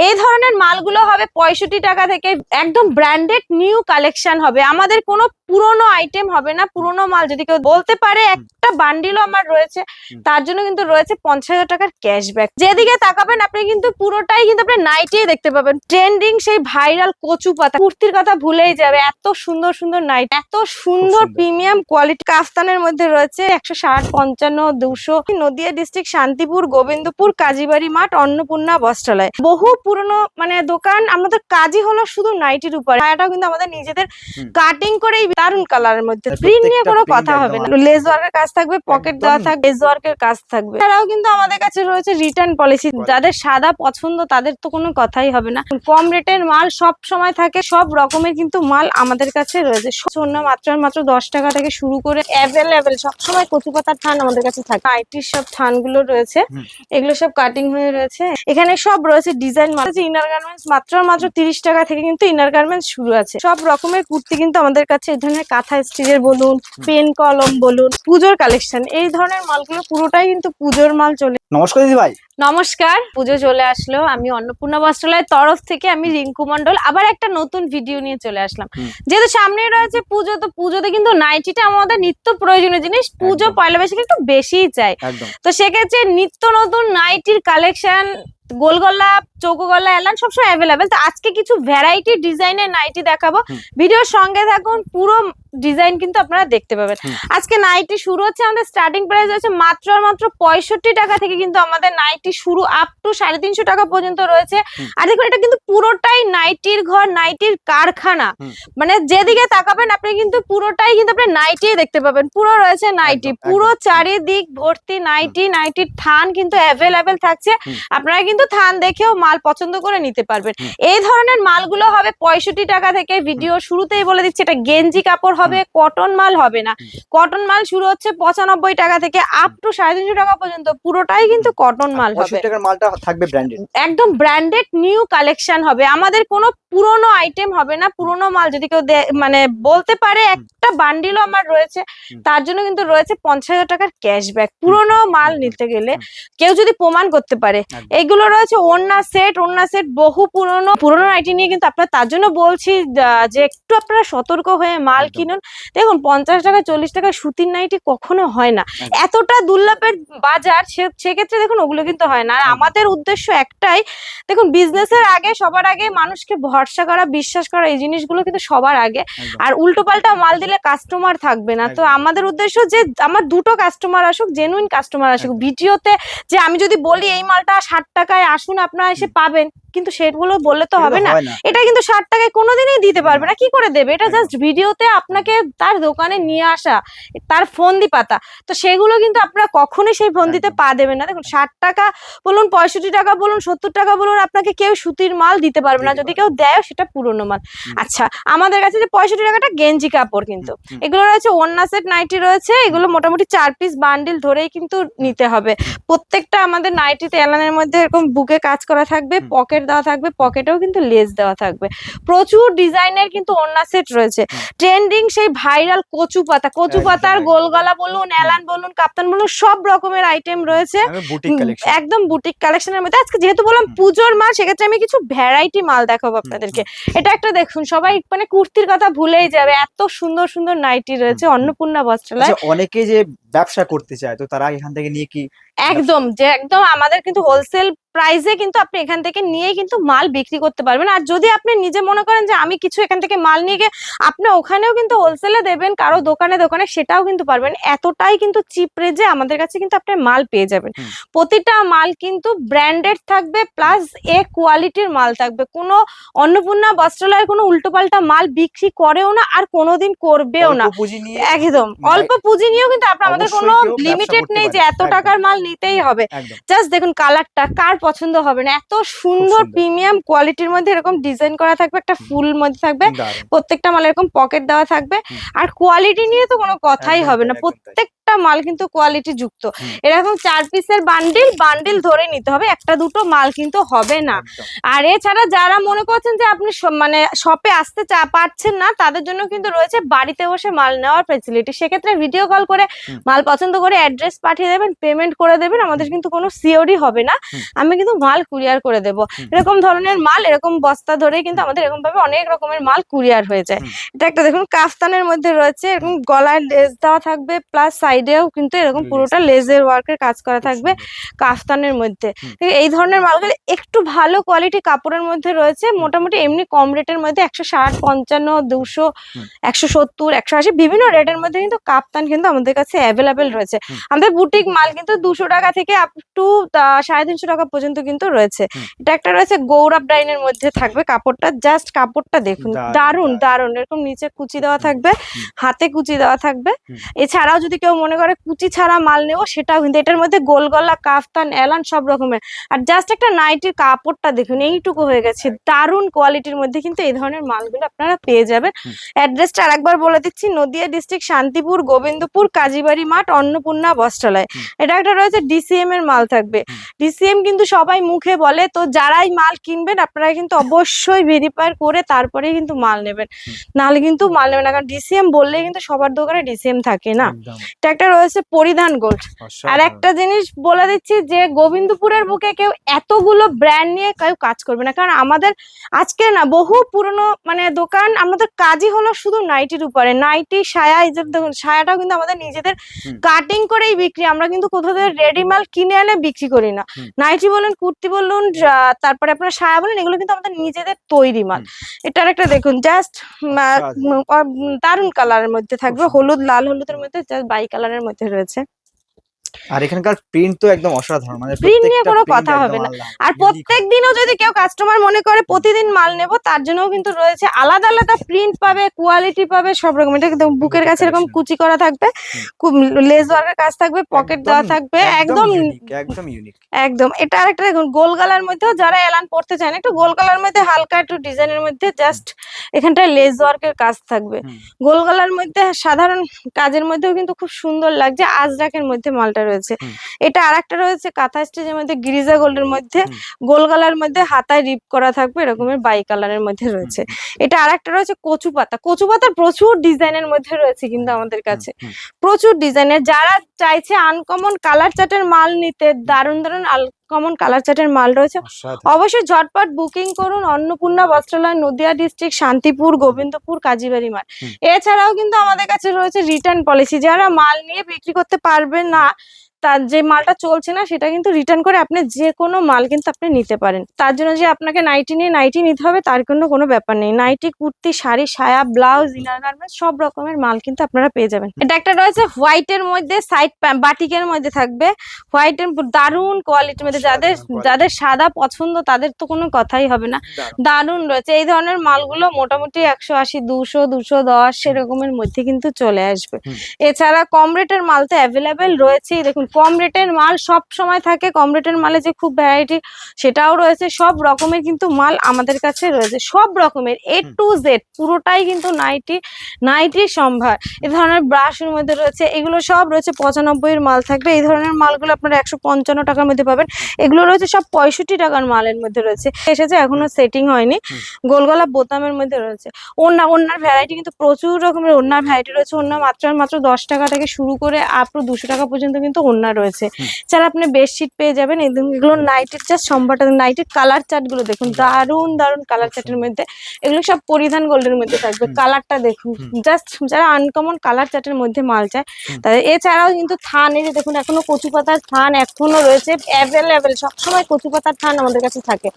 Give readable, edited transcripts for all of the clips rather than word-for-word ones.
এই ধরনের মালগুলো হবে 65 টাকা থেকে, একদম ব্র্যান্ডেড নিউ কালেকশন হবে। আমাদের কোনো পুরনো আইটেম হবে না, পুরনো মাল যদি কেউ বলতে পারে একটা বান্ডিলও আমার রয়েছে, তার জন্য কিন্তু রয়েছে 50,000 টাকার ক্যাশব্যাক। যেদিকে তাকাবেন আপনি কিন্তু পুরোটাই কিন্তু আপনি নাইটিই দেখতে পাবেন। ট্রেন্ডিং সেই ভাইরাল কচু পাতা কুর্তির কথা ভুলেই যাবে, এত সুন্দর সুন্দর নাইট, এত সুন্দর প্রিমিয়াম কোয়ালিটি কাফতানের মধ্যে রয়েছে 160, 55, 200। নদিয়া ডিস্ট্রিক্ট, শান্তিপুর, গোবিন্দপুর, কাজীবাড়ি মাঠ, অন্নপূর্ণা বস্ত্রালয়, বহু পুরনো দোকান। আমাদের কাজই হলো শুধু নাইটির উপর। এটাও কিন্তু আমাদের নিজেদের কাটিং করে দারুন কালারের মধ্যে, প্রিন্ট নিয়ে কোনো কথা হবে না। লেস ওয়ার্কের কাজ থাকবে, পকেট দেওয়া থাকবে, লেস ওয়ার্কের কাজ থাকবে। এছাড়াও কিন্তু আমাদের কাছে রয়েছে রিটার্ন পলিসি। যাদের সাদা পছন্দ তাদের তো কোনো কথাই হবে না। কম রেটের মাল সব সময় থাকে, সব রকমের কিন্তু মাল আমাদের কাছে রয়েছে। মাত্র 10 টাকা থেকে শুরু করে অ্যাভেলেবেল সবসময় কচু পাতার থান আমাদের কাছে থাকে। আইটির সব থানগুলো রয়েছে, এগুলো সব কাটিং হয়ে রয়েছে। এখানে সব রয়েছে ডিজাইন মাল। ইনার গার্মেন্টস মাত্র 30 টাকা থেকে কিন্তু ইনার গার্মেন্টস শুরু আছে। সব রকমের কুর্তি কিন্তু আমাদের কাছে, এই ধরনের কাঁথা স্টিচের বলুন, পেন কলম বলুন, পুজোর কালেকশন, এই ধরনের মালগুলো পুরোটাই কিন্তু পুজোর মাল চলে। নমস্কার দিদি ভাই। নমস্কার, পুজো চলে আসলো। আমি অন্নপূর্ণা বস্ত্রালয়ের তরফ থেকে আমি রিঙ্কু মন্ডল আবার একটা নতুন ভিডিও নিয়ে চলে আসলাম। যেহেতু সামনে রয়েছে পুজো, তো পুজোতে কিন্তু নাইটিটা আমাদের নিত্য প্রয়োজনীয় জিনিস। পুজো পয়লা বৈশাখে একটু বেশিই চাই, তো সেক্ষেত্রে নিত্য নতুন নাইটির কালেকশন, গোল গলা, চৌকো গলা, এলান সবসময় অ্যাভেলেবেল। তো আজকে কিছু ভ্যারাইটি ডিজাইনের নাইটি দেখাবো, ভিডিওর সঙ্গে থাকুন, পুরো ডিজাইন কিন্তু আপনারা দেখতে পাবেন। আজকে নাইটি শুরু হচ্ছে, আমাদের স্টার্টিং প্রাইস হচ্ছে মাত্র 65 টাকা থেকে কিন্তু আমাদের নাইটি শুরু, আপ টু 350 টাকা পর্যন্ত রয়েছে। আর দেখুন এটা কিন্তু পুরোটাই নাইটির ঘর, নাইটির কারখানা। মানে যেদিকে তাকাবেন আপনি কিন্তু পুরোটাই কিন্তু আপনি নাইটিই দেখতে পাবেন। পুরো রয়েছে নাইটি, পুরো চারিদিক ভর্তি নাইটি। নাইটির থান কিন্তু অ্যাভেলেবেল থাকছে, আপনারা কিন্তু থান দেখেও মাল পছন্দ করে নিতে পারবেন। এই ধরনের মালগুলো হবে 65 টাকা থেকে। ভিডিও শুরুতেই বলে দিচ্ছি এটা গেঞ্জি কাপড় হবে, কটন মাল হবে না। কটন মাল শুরু হচ্ছে 95 টাকা থেকে আপ টু 350 টাকা পর্যন্ত, পুরোটাই কিন্তু কটন মাল হবে। মালটা থাকবে ব্র্যান্ডেড, একদম ব্র্যান্ডেড নিউ কালেকশন হবে। আমাদের কোনো পুরনো আইটেম হবে না, পুরনো মাল যদি কেউ বলতে পারে একটা বান্ডিলও আমার রয়েছে, তার জন্য কিন্তু রয়েছে 50,000 টাকার ক্যাশব্যাক। পুরনো মাল নিতে গেলে কেউ যদি প্রমাণ করতে পারে। এগুলো রয়েছে ওড়না সেট, ওড়না সেট বহু পুরনো নাইটি নিয়ে কিন্তু আপনার, তার জন্য বলছি যে একটু আপনারা সতর্ক হয়ে মাল কিনুন। দেখুন 50 টাকা 40 টাকা সুতির নাইটি কখনো হয় না, এতটা দুর্লভের বাজার, সেক্ষেত্রে দেখুন ওগুলো কিন্তু হয় না। আর আমাদের উদ্দেশ্য একটাই, দেখুন বিজনেসের আগে সবার আগে মানুষকে ভরসা করা, বিশ্বাস করা, এই জিনিসগুলো কিন্তু সবার আগে। আর উল্টো পাল্টা মাল দিলে কাস্টমার থাকবে না। তো আমাদের উদ্দেশ্য যে আমার দুটো কাস্টমার আসুক, জেনুইন কাস্টমার আসুক। ভিডিওতে যে আমি যদি বলি এই মালটা 60 টাকায় আসুন আপনারা এসে পাবেন, কিন্তু সেগুলো বললে তো হবে না। এটা কিন্তু 60 টাকায় কোনোদিনই দিতে পারবে না, কি করে দেবে? এটা জাস্ট ভিডিওতে আপনাকে তার দোকানে নিয়ে আসা, তার ফন্দি পাতা, তো সেগুলো কিন্তু আপনারা কখনোই সেই ফন্দিতে পা দেবেন না। দেখুন 60 টাকা বলুন, 65 টাকা বলুন, 70 টাকা বলুন, আপনাকে কেউ সুতির মাল দিতে পারবে না। যদি কেউ দেয় সেটা পুরনো মাল। আচ্ছা, আমাদের কাছে যে 65 টাকাটা গেঞ্জি কাপড়, কিন্তু এগুলো রয়েছে ওড়না সেট নাইটি রয়েছে। এগুলো মোটামুটি 4 পিস বান্ডিল ধরেই কিন্তু নিতে হবে। প্রত্যেকটা আমাদের নাইটিতে এলানের মধ্যে এরকম বুকে কাজ করা থাকবে, পকেট দেওয়া থাকবে, পকেটেও কিন্তু লেস দেওয়া থাকবে। প্রচুর ডিজাইনের কিন্তু ওড়না সেট রয়েছে। ট্রেন্ডিং সেই ভাইরাল কচু পাতা, কচু পাতার গোল গলা বলুন, এলান বলুন, কাপ্তান বলুন, সব রকমের আইটেম রয়েছে, একদম বুটিক কালেকশনের মধ্যে। আজকে যেহেতু বললাম পুজোর মাল, সেক্ষেত্রে আমি কিছু ভ্যারাইটি মাল দেখাবো আপনাদেরকে। এটা একটা দেখুন, সবাই কুর্তির কথা ভুলেই যাবে, এত সুন্দর সুন্দর নাইটি রয়েছে অন্নপূর্ণা বস্ত্রালয়। অনেকে যে ব্যবসা করতে চায়, তো তারা এখান থেকে নিয়ে কি একদম আমাদের কিন্তু হোলসেল প্রাইসে কিন্তু আপনি এখান থেকে নিয়ে কিন্তু মাল বিক্রি করতে পারবেন। আর যদি আপনি নিজে মনে করেন যে আমি কিছু এখান থেকে মাল নিয়ে গিয়ে আপনি ওখানেও কিন্তু হোলসেলে দেবেন কারো দোকানে দোকানে, সেটাও কিন্তু পারবেন। এতটাই কিন্তু চিপ রেঞ্জে আমাদের কাছে কিন্তু আপনি মাল পেয়ে যাবেন। প্রতিটা মাল কিন্তু ব্র্যান্ডেড থাকবে, প্লাস এ কোয়ালিটির মাল থাকবে। কোনো অন্নপূর্ণা বস্ত্রালয়ের কোনো উল্টোপাল্টা মাল বিক্রি করেও না, আর কোনোদিন করবেও না। একদম অল্প পুঁজি নিয়েও কিন্তু আমাদের কোনো লিমিটেড নেই যে এত টাকার মাল নিতেই হবে। জাস্ট দেখুন কালারটা কার পছন্দ হবে না, এত সুন্দর প্রিমিয়াম কোয়ালিটির মধ্যে এরকম ডিজাইন করা থাকবে, একটা ফুল মধ্যে থাকবে, প্রত্যেকটা মাল এরকম পকেট দেওয়া থাকবে। আর কোয়ালিটি নিয়ে তো কোনো কথাই হবে না, প্রত্যেকটা মাল কিন্তু কোয়ালিটি যুক্ত। এরকম 4 পিসের বান্ডিল ধরে নিতে হবে, একটা দুটো মাল কিন্তু হবে না। আর এছাড়া যারা মনে করছেন যে আপনি শপে আসতে পারছেন না, তাদের জন্য কিন্তু রয়েছে বাড়িতে বসে মাল নেওয়ার ফ্যাসিলিটি। সেক্ষেত্রে ভিডিও কল করে মাল পছন্দ করে অ্যাড্রেস পাঠিয়ে দেবেন, পেমেন্ট করে দেবেন, আমাদের কিন্তু কোনো সিওডি হবে না, আমি কিন্তু মাল কুরিয়ার করে দেবো। এরকম ধরনের মাল এরকম বস্তা ধরে কিন্তু আমাদের এরকম ভাবে অনেক রকমের মাল কুরিয়ার হয়ে যায়। এটা একটা দেখুন কাফতানের মধ্যে রয়েছে, এরকম গলায় লেস দেওয়া থাকবে, প্লাস সাইডেও কিন্তু এরকম পুরোটা লেজের ওয়ার্কের কাজ করা থাকবে কাফতানের মধ্যে। এই ধরনের মালগুলো একটু ভালো কোয়ালিটি কাপড়ের মধ্যে রয়েছে, মোটামুটি এমনি কম রেটের মধ্যে 160, 55, 200, 170, 180 বিভিন্ন রেটের মধ্যে কিন্তু কাপ্তান কিন্তু আমাদের কাছে অ্যাভেলেবেল রয়েছে। আমাদের বুটিক মাল কিন্তু 200 টাকা থেকে আপ টু 350 টাকা পর্যন্ত কিন্তু রয়েছে। এটা একটা রয়েছে গৌরব ডাইনের মধ্যে থাকবে, কাপড়টা জাস্ট কাপড়টা দেখুন, দারুন দারুন। এরকম নিচে কুচি দেওয়া থাকবে, হাতে কুচি দেওয়া থাকবে। এছাড়াও যদি কেউ মনে করে কুচি ছাড়া মাল নেবো সেটাও কিন্তু, এটার মধ্যে গোল গলা, কাফতান, এলান সব রকমের। আর জাস্ট একটা নাইটির কাপড়টা দেখুন, এইটুকু হয়ে গেছে, দারুন কোয়ালিটির মধ্যে কিন্তু এই ধরনের মালগুলো আপনারা পেয়ে যাবেন। অ্যাড্রেসটা আরেকবার বলে দিচ্ছি, নদিয়া ডিস্ট্রিক্ট, শান্তিপুর, গোবিন্দপুর, কাজীবাড়ি মাঠ, অন্নপূর্ণা বস্ত্রালয়। এটা একটা রয়েছে ডিসিএম এর মাল থাকবে। ডিসিএম কিন্তু সবাই মুখে বলে, তো যারাই মাল কিনবেন আপনারা কিন্তু অবশ্যই ভেরিফাই করে তারপরে কিন্তু মাল নেবেন, নাহলে কিন্তু মাল নেবেন না, কারণ ডিসিএম বললে কিন্তু সবার দোকানে ডিসিএম থাকে না। এটা একটা রয়েছে পরিধান গোল্ড। আর একটা জিনিস বলে দিচ্ছি যে গোবিন্দপুরের বুকে কেউ এতগুলো ব্র্যান্ড নিয়ে কেউ কাজ করবে না, কারণ আমাদের আজকে না বহু পুরনো মানে দোকান, আমাদের কাজই হলো শুধু নাইটির উপরে, নাইটি, সায়া। এই যে দেখুন সায়াটাও কিন্তু আমাদের নিজেদের কাটিং করেই বিক্রি, আমরা কিন্তু কোথাও থেকে রেডি মাল কিনে এনে বিক্রি করি না। নাইটি বলুন, কুর্তি বলুন, তারপরে আপনার সায়া বলুন, এগুলো কিন্তু আমাদের নিজেদের তৈরি মাল। এটার একটা দেখুন জাস্ট দারুন কালারের মধ্যে থাকবে, হলুদ, লাল হলুদের মধ্যে জাস্ট বাই কালারের মধ্যে রয়েছে। আর এখানকার প্রিন্ট তো একদম অসাধারণ, মানে প্রিন্ট নিয়ে কোনো কথা হবে না। আর প্রত্যেক দিনও যদি কেউ কাস্টমার মনে করে প্রতিদিন মাল নেব, তার জন্যও কিন্তু রয়েছে আলাদা আলাদা প্রিন্ট পাবে, কোয়ালিটি পাবে, সব রকম। এটা কিন্তু বুকের কাছে এরকম কুচি করা থাকবে, লেস ওয়ার্কের কাজ থাকবে, পকেট দেওয়া থাকবে, একদম ইউনিক একদম। এটা আরেকটা দেখুন গোল গলার মধ্যেও যারা এলান পড়তে চায় না, একটু গোল গলার মধ্যে হালকা একটু ডিজাইনের মধ্যে জাস্ট এখানটায় লেস ওয়ার্কের কাজ থাকবে। গোল গলার মধ্যে সাধারণ কাজের মধ্যেও কিন্তু খুব সুন্দর লাগছে, আজরাকের মধ্যে মালটা রয়েছে। এটা আরেকটা রয়েছে কাঁথা স্টিচের মধ্যে, গিরিজা গোল্ডের মধ্যে, গোল গলার মধ্যে হাতায় রিপ করা থাকবে, এরকমের বাই কালারের মধ্যে রয়েছে। এটা আরেকটা রয়েছে কচু পাতা। কচু পাতার প্রচুর ডিজাইনের মধ্যে রয়েছে কিন্তু আমাদের কাছে, প্রচুর ডিজাইনের। যারা চাইছে আনকমন কালার চার্টের মাল নিতে, দারুন দারুন কমন কালার চার্টের মাল রয়েছে, অবশ্যই ঝটপট বুকিং করুন। অন্নপূর্ণা বস্ত্রালয়, নদিয়া ডিস্ট্রিক্ট, শান্তিপুর, গোবিন্দপুর, কাজীবাড়ি মাঠ। এছাড়াও কিন্তু আমাদের কাছে রয়েছে রিটার্ন পলিসি, যারা মাল নিয়ে বিক্রি করতে পারবেন না, তার যে মালটা চলছে না সেটা কিন্তু রিটার্ন করে আপনি যে কোনো মাল কিন্তু আপনি নিতে পারেন। তার জন্য যে আপনাকে নাইটি নিয়ে নাইটি নিতে হবে তার কোনো ব্যাপার নেই। নাইটি, কুর্তি, শাড়ি, সায়া, ব্লাউজ, ইনার গার্মেন্টস সব রকমের মাল কিন্তু আপনারা পেয়ে যাবেন। এটা একটা রয়েছে হোয়াইটের মধ্যে, সাইড বাটিকের মধ্যে থাকবে, হোয়াইটের দারুন কোয়ালিটির মধ্যে। যাদের সাদা পছন্দ তাদের তো কোনো কথাই হবে না, দারুন রয়েছে। এই ধরনের মালগুলো মোটামুটি 180, 200, 210 সেরকমের মধ্যে কিন্তু চলে আসবে। এছাড়া কম রেটের মাল তো অ্যাভেলেবেল রয়েছেই। দেখুন কম রেটের মাল সব সময় থাকে, কম রেটের মালে যে খুব ভ্যারাইটি সেটাও রয়েছে। সব রকমের কিন্তু মাল আমাদের কাছে রয়েছে, সব রকমের A to Z পুরোটাই কিন্তু নাইটির সম্ভার। এই ধরনের ব্রাশের মধ্যে রয়েছে, এগুলো সব রয়েছে 95 মাল থাকবে। এই ধরনের মালগুলো আপনারা 155 টাকার মধ্যে পাবেন। এগুলো রয়েছে সব 65 টাকার মালের মধ্যে রয়েছে, এসেছে এখনো সেটিং হয়নি। গোলগলা বোতামের মধ্যে রয়েছে। ওড়নার ভ্যারাইটি কিন্তু প্রচুর রকমের ওড়নার ভ্যারাইটি রয়েছে। ওড়না মাত্র 10 টাকা থেকে শুরু করে আপ টু 200 টাকা পর্যন্ত কিন্তু ওড়না রয়েছে। ছাড়া আপনি বেডশিট পেয়ে যাবেন। এগুলো নাইটের জাস্ট সম্ভারটা, নাইটের কালার চার্ট গুলো দেখুন, দারুন দারুন কালার চার্টের মধ্যে। এগুলো সব পরিধান গোল্ডের মধ্যে থাকবে, কালারটা দেখুন জাস্ট। যারা আনকমন কালার চার্টের মধ্যে মাল চায় তাদের। এছাড়াও কিন্তু থান, এই যে দেখুন এখনো কচু পাতার থান এখনো রয়েছে অ্যাভেলেবেল, সবসময় কচু পাতার থান আমাদের কাছে থাকে।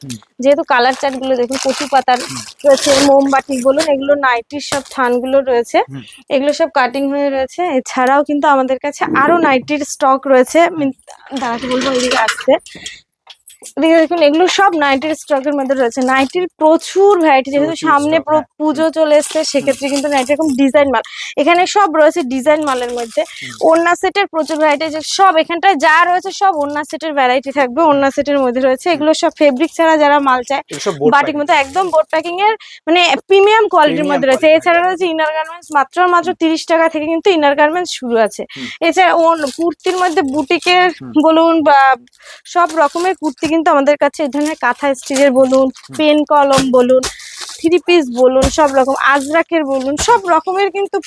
যেহেতু কালার চার্ট গুলো দেখুন কচু পাতার রয়েছে, মোমবাতি বলুন, এগুলো নাইটির সব থান গুলো রয়েছে, এগুলো সব কাটিং হয়ে রয়েছে। এছাড়াও কিন্তু আমাদের কাছে আরো নাইটির স্টক রয়েছে, দাঁড়াতে বলবো এদিকে আসতে। দেখুন এগুলো সব নাইটির স্টকের মধ্যে রয়েছে। নাইটির প্রচুর ভ্যারাইটি, যেহেতু সামনে পুজো চলে এসছে সেক্ষেত্রে কিন্তু নাইটি এরকম ডিজাইন মাল এখানে সব রয়েছে, ডিজাইন মালের মধ্যে। ওড়না সেটের প্রচুর ভ্যারাইটি, সব এখানটায় যা রয়েছে সব ওড়না সেটের ভ্যারাইটি থাকবে, ওড়না সেটের মধ্যে রয়েছে। এগুলো সব ফেব্রিক ছাড়া যারা মাল চায় বাটিক মতো একদম বোর্ড প্যাকিং এর মানে প্রিমিয়াম কোয়ালিটির মধ্যে রয়েছে। এছাড়া রয়েছে ইনার গার্মেন্টস, মাত্র 30 টাকা থেকে কিন্তু ইনার গার্মেন্টস শুরু আছে। এছাড়া কুর্তির মধ্যে বুটিকের বলুন বা সব রকমের কুর্তি কিন্তু আমাদের কাছে, এই ধরনের কাঁথা স্টিচের বলুন, পেন কলম বলুন, 3 পিস বলুন, সব রকম আজরাকের বলুন, সব রকমের কিন্তু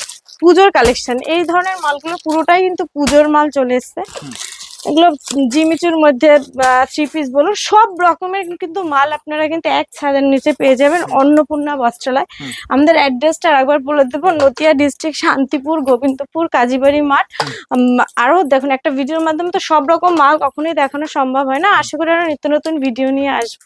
পুজোর কালেকশন। এই ধরনের মালগুলো পুরোটাই কিন্তু পুজোর মাল চলে এসছে। এগুলো জিমিচুর মধ্যে থ্রি পিস বলুন, সব রকমের কিন্তু মাল আপনারা কিন্তু এক ছাদের নিচে পেয়ে যাবেন অন্নপূর্ণা বস্ত্রালয়। আমাদের অ্যাড্রেসটা একবার বলে দেবো, নদিয়া ডিস্ট্রিক্ট, শান্তিপুর, গোবিন্দপুর, কাজীবাড়ি মাঠ। আরো দেখুন, একটা ভিডিওর মাধ্যমে তো সব রকম মাল কখনোই দেখানো সম্ভব হয় না। আশা করি আরো নিত্য নতুন ভিডিও নিয়ে আসবো।